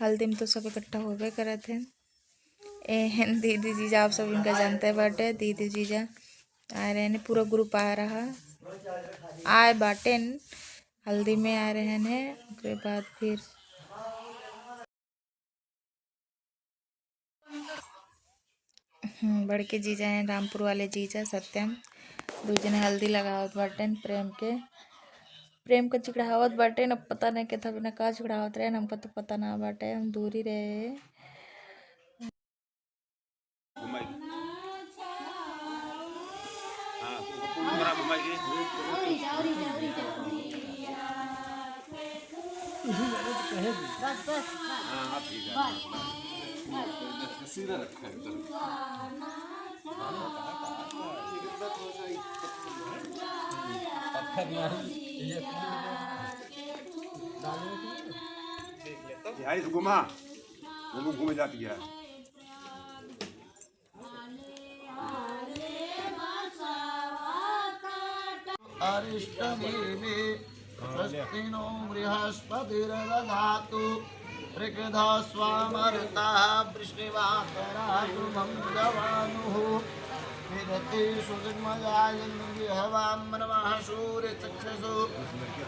हल्दी में तो सब इकट्ठा होबे करे थे। एहन दीदी जीजा आप सब इनका जानते बाटे। दीदी जीजा आ रहे हैं, पूरा ग्रुप आ रहा आए बाटे हल्दी में आ रहे हैं। उसके बाद फिर बड़के जीजा हैं, रामपुर वाले जीजा सत्यम। दूजने हल्दी लगावत बाटे प्रेम के चिकड़ावत बाटे न। पता नहीं के था बिना का चिकड़ावत रहे, हमको तो पता ना बाटे, हम दूर ही रहे। सीधा रखा है घुमा घूमे जाती है। अरिष्टनेमि स्वस्ति नो बृहस्पतिर्दधातु ऋक्धस्वामर्ताः वृष्टिवाकरातु मङ्गवानुः विदते सुजन्मजायन्विहवामनमः सूर्यचक्षुषु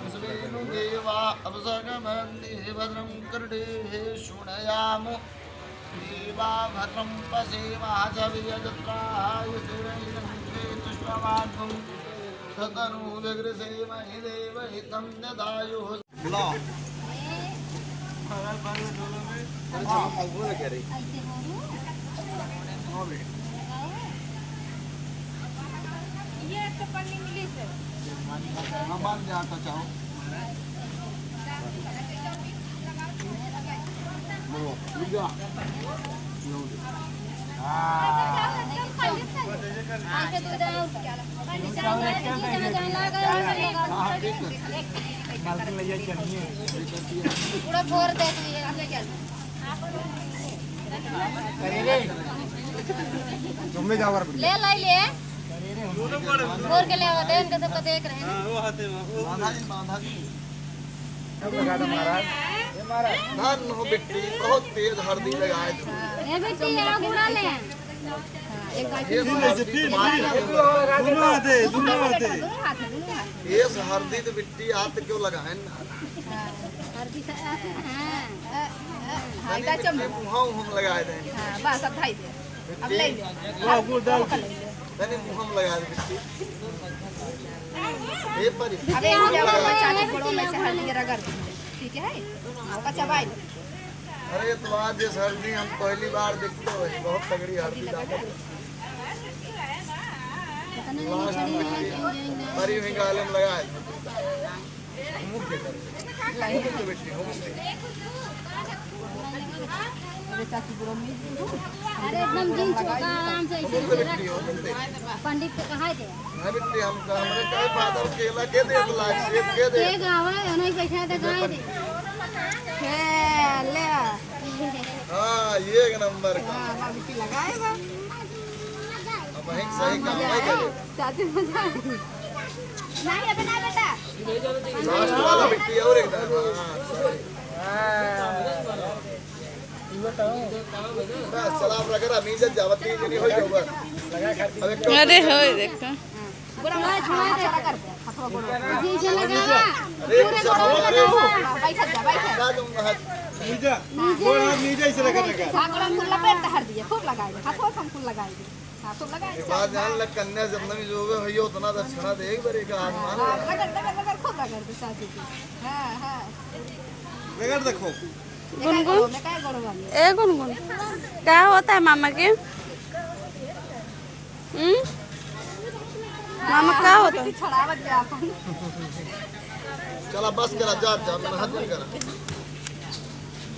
विश्वेनु देवा अवसगमन्ति भद्रं कर्णेः शृणुयामो देवा भद्रं पश्येमाचवियजत्रायुतिरैरङ्केतुष्टवान् सतनु विग्रसेमहि देवहितं ददायुः। ये तो पन्नी मिली से मान जाता चाहो पूरा फोर दे तू ये आपने क्या तुम में जावर ले लाई ले फोर के ले आते हैं, इनका सबका देख रहे हैं। वो हाथे वो बांधा दी महाराज धन हो बिट्टी बहुत तेज हल्दी लगाए थे। ये बेटी ये गुड़ा ले एक दोनों हाथे ये हल्दी तो बिट्टी हाथ क्यों लगाए ना हल्दी हां का चम्मच हम लगाए थे। हां बस अब भाई दे अब ले ले वाह गुड़ डाल तने हम लगाए बिट्टी ये पर अबे हम जब चाची बड़ों में से हल्दी रगड़ दी, ठीक है आपका चबाई। अरे तो आज ये हल्दी हम पहली बार देखते हो, बहुत तगड़ी हल्दी डाले मरी हुई गाले में लगाए चाची बड़ों में अरे एकदम दिन चौका आराम से पंडित को कहा थे बिट्टी हम हमरे कई फादर केला के दे लाख सेब के दे के गावा नहीं पैसा दे गाय दे ले हां ये एक नंबर का हां बिट्टी लगाए बा अब वही सही काम नहीं करे चाची मजा नहीं अबे ना बेटा लास्ट वाला बिट्टी और एक बस सलाम रगरा मीजत जावती नहीं होई होगा अरे होय देखो बुरा मत छुआ दे कर जी से लगावा अरे सब हमारे बैठ जा लगा दूंगा नीजा गोड़ नीजा इसे लगा लगा ठाकुर फूल लपेट हर दिए खूब लगाए हाथों हम फूल लगाए हां खूब लगाए बात जान लग कन्या जन्म जो होयो उतना दक्षिणा दे एक बार एक आसमान लगा खूब लगा दे चाची की हां हां लगा देखो गुनगुन क्या करो वाली ए गुनगुन क्या होता है मामा के मामा क्या होता है? छड़ावत जा अपन चला बस करा जा जा मैंने हाथ जन करा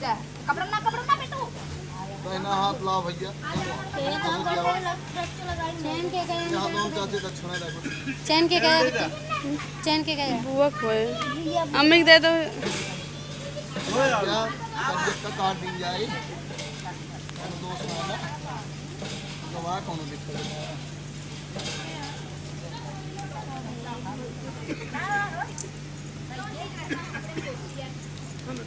जा कपड़ा ना बेटू पहना हाथ लाओ भैया चैन के गए यहाँ दोनों चाची दक्षिणा देखो चैन के गए चैन के गए बुआ खोए अम्मी को दे दो क्या सब्जेक्ट का कार्ड दी जाए दोस्त वाला गवाह कौन दिक्कत क्योंकि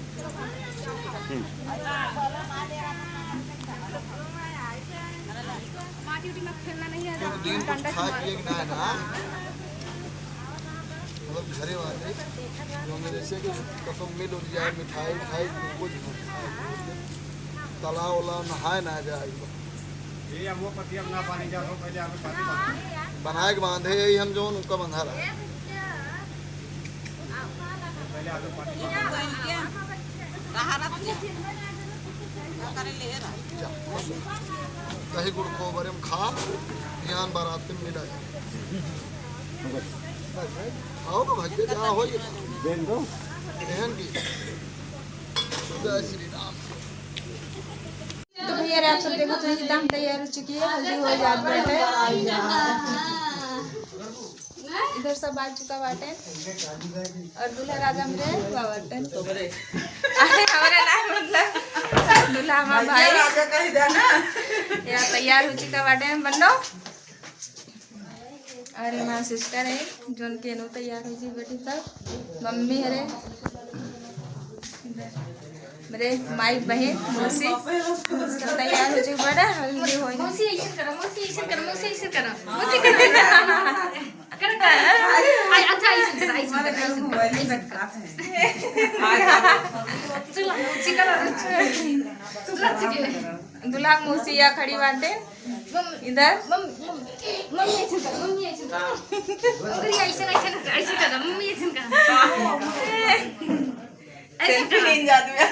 दिन कुछ खा पिए कि ना है ना, मतलब घरे वाले जो हमें जैसे कि कसम मिल उठ जाए, मिठाई उठाई कुछ तला उला नहाए ना जाए, ये हम वो पति अपना पानी जा रहा पहले हमें पानी बनाए के बांधे यही हम जो उनका बंधा रहा पहले आगे पानी कहीं गुड़ को बरे में खा ध्यान बारात में मिला जाए। आओ ना भाग्य जा हो ये देन दो बहन की जय श्री राम। तो भैया आप सब देखो तो एकदम तैयार हो चुकी है, हल्दी हो जात बाटे। इधर सब आ चुका बाटे और दूल्हा राजा मेरे हुआ बाटे। अरे हमारे नाम मतलब दूल्हा हमारा भाई राजा का ही देना या तैयार हो चुका बाटे बन्नो। अरे हमारा सिस्टर है जोन के नो तैयार हो जी बेटी सब मम्मी अरे मेरे माई बहन मौसी सब तैयार हो चुके बड़ा हल्दी हो मौसी ऐसे करो, मौसी ऐसे करो, मौसी ऐसे करो, मौसी करो कर आई अच्छा ऐसे करो, ऐसे चलो चिकन दूल्हा मौसी या खड़ी बाटे इधर मम्मी ऐसे करो, मम्मी ऐसे करो, उधर ऐसे करो, मम्मी ऐसे करो, सेल्फी लेने जाती है।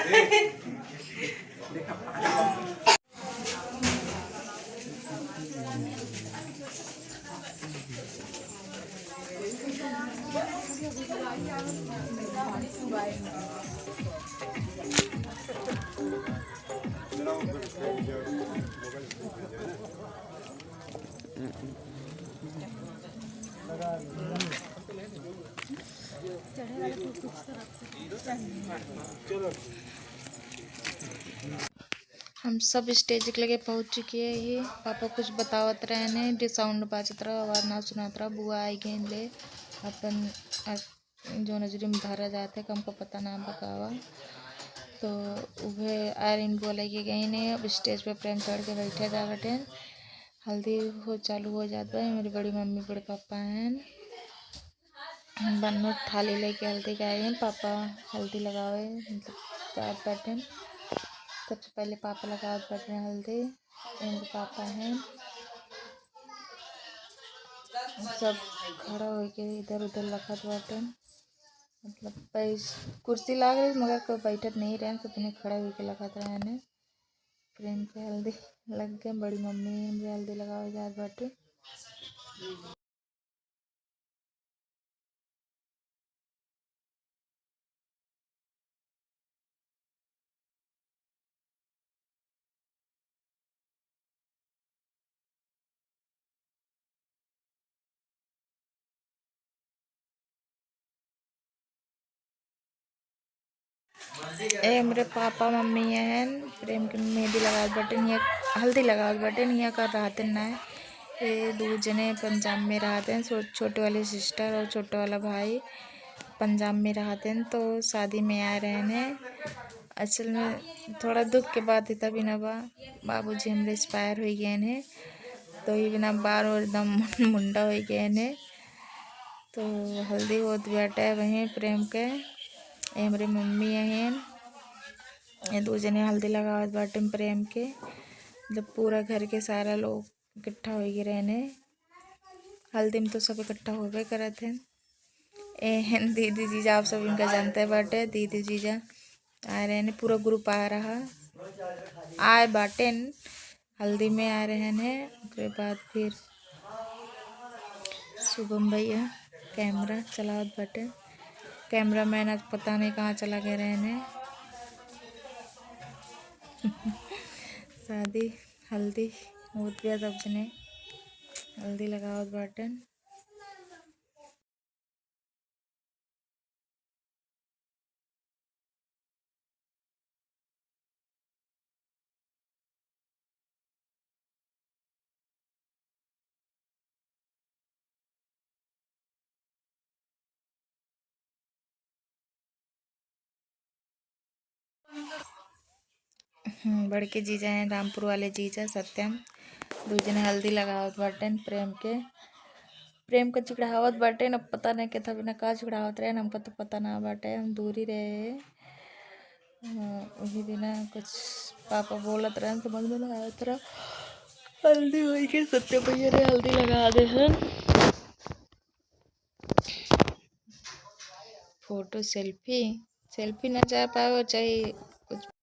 हम सब स्टेज के लगे पहुंच चुके हैं। ये पापा कुछ बतावत रहे ने साउंड बाजत रहा आवाज ना सुनात रहा बुआ आई गई ले अपन जो नजरी में धारा जाते हमको पता ना बकावा तो वह आयरन बोले के गई ने। अब स्टेज पे प्रेम चढ़ के बैठे जा बटे हल्दी हो चालू हो जाता है। मेरी बड़ी मम्मी बड़े पापा हैं बन्नो थाली लेके हल्दी गए हैं। पापा हल्दी लगावे मतलब बैठे सबसे पहले पापा लगा बैठे हल्दी इनके पापा हैं सब खड़ा हो के इधर उधर रखत बाटे मतलब कुर्सी लाग रही मगर कोई बैठत नहीं रहे सबने खड़ा होके लगत रहे ने। प्रेम के हल्दी लग गए बड़ी मम्मी मुझे हल्दी लगावे जात बाटे। ए मेरे पापा मम्मी हैं प्रेम के मेहंदी लगावत बटन या हल्दी लगावत बटन या कर रहते ना ये दो जने पंजाब में रहते हैं। छोटे वाले सिस्टर और छोटे वाला भाई पंजाब में रहते हैं तो शादी में आ रहे हैं। असल में थोड़ा दुख के बात है तभी ना बाबूजी हमरे एक्सपायर हो गए हैं तो ही बिना बार और एकदम मुंडा हो गए हैं तो हल्दी होत बैठे वहीं प्रेम के हमारे मम्मी हैं ये दो जने हल्दी लगावत बाटे प्रेम के जब पूरा घर के सारा लोग इकट्ठा हो गए रहने हल्दी में तो सब इकट्ठा होबे करत हैं। एहन दीदी जीजा आप सब इनका जानते बाटे दीदी जीजा आ रहे हैं पूरा ग्रुप आ रहा आए बाटे हल्दी में आ रहे हैं। उसके बाद फिर शुभम भैया कैमरा चलावत बाटे कैमरा मैन आज पता नहीं कहाँ चला गया रहने। शादी हल्दी होत गया सब जने हल्दी लगावत बाटन। बड़के जीजा हैं रामपुर वाले जीजा सत्यम। दो जने हल्दी लगावत बाटेन प्रेम का चिकड़ावत बाटे न पता नहीं के था बिना का चिकड़ावत रहे हमको तो पता ना बाटे हम दूरी रहे। वही दिन कुछ पापा बोलत रहे समझ में ना आया तरह हल्दी हुई के सत्य भैया रे हल्दी लगा दे हैं। फोटो सेल्फी ना जा पाओ चाहे कुछ